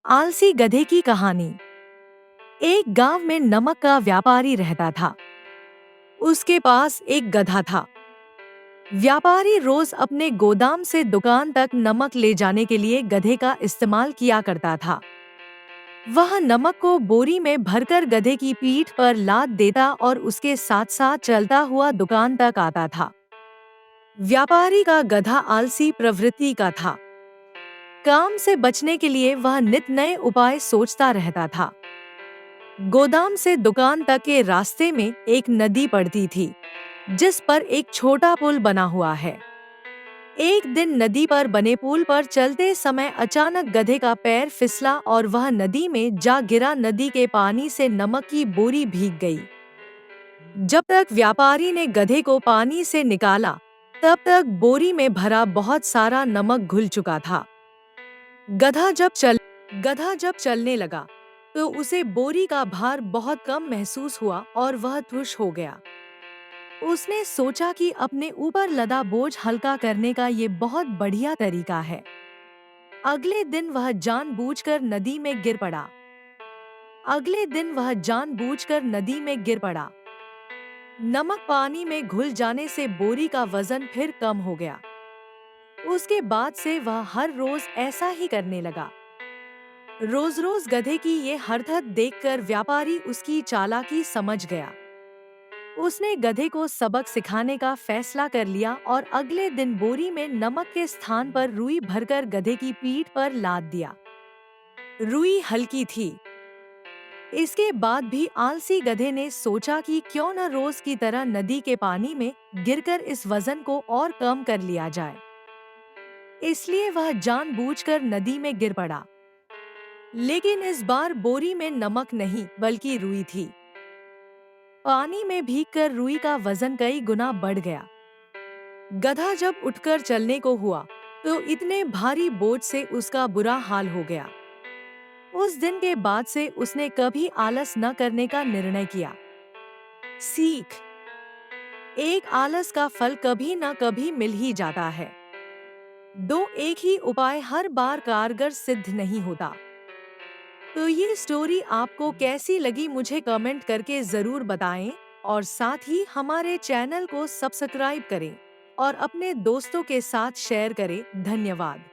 आलसी गधे की कहानी। एक गांव में नमक का व्यापारी रहता था। उसके पास एक गधा था। व्यापारी रोज अपने गोदाम से दुकान तक नमक ले जाने के लिए गधे का इस्तेमाल किया करता था। वह नमक को बोरी में भरकर गधे की पीठ पर लाद देता और उसके साथ साथ चलता हुआ दुकान तक आता था। व्यापारी का गधा आलसी प्रवृत्ति का था। काम से बचने के लिए वह नित नए उपाय सोचता रहता था। गोदाम से दुकान तक के रास्ते में एक नदी पड़ती थी, जिस पर एक छोटा पुल बना हुआ है। एक दिन नदी पर बने पुल पर चलते समय अचानक गधे का पैर फिसला और वह नदी में जा गिरा। नदी के पानी से नमक की बोरी भीग गई। जब तक व्यापारी ने गधे को पानी से निकाला, तब तक बोरी में भरा बहुत सारा नमक घुल चुका था। गधा जब चल गधा जब चलने लगा, तो उसे बोरी का भार बहुत कम महसूस हुआ और वह खुश हो गया। उसने सोचा कि अपने ऊपर लदा बोझ हल्का करने का ये बहुत बढ़िया तरीका है। अगले दिन वह जानबूझकर नदी में गिर पड़ा। नमक पानी में घुल जाने से बोरी का वजन फिर कम हो गया। उसके बाद से वह हर रोज ऐसा ही करने लगा। रोज रोज गधे की ये हरकत देखकर व्यापारी उसकी चालाकी समझ गया। उसने गधे को सबक सिखाने का फैसला कर लिया और अगले दिन बोरी में नमक के स्थान पर रुई भरकर गधे की पीठ पर लाद दिया। रुई हल्की थी। इसके बाद भी आलसी गधे ने सोचा कि क्यों न रोज की तरह नदी के पानी में गिरकर इस वजन को और कम कर लिया जाए। इसलिए वह जानबूझकर नदी में गिर पड़ा। लेकिन इस बार बोरी में नमक नहीं बल्कि रुई थी। पानी में भीगकर रुई का वजन कई गुना बढ़ गया। गधा जब उठकर चलने को हुआ, तो इतने भारी बोझ से उसका बुरा हाल हो गया। उस दिन के बाद से उसने कभी आलस न करने का निर्णय किया। सीख: एक आलस का फल कभी न कभी मिल ही जाता है। एक ही उपाय हर बार कारगर सिद्ध नहीं होता। तो ये स्टोरी आपको कैसी लगी मुझे कमेंट करके जरूर बताएं और साथ ही हमारे चैनल को सब्सक्राइब करें और अपने दोस्तों के साथ शेयर करें। धन्यवाद।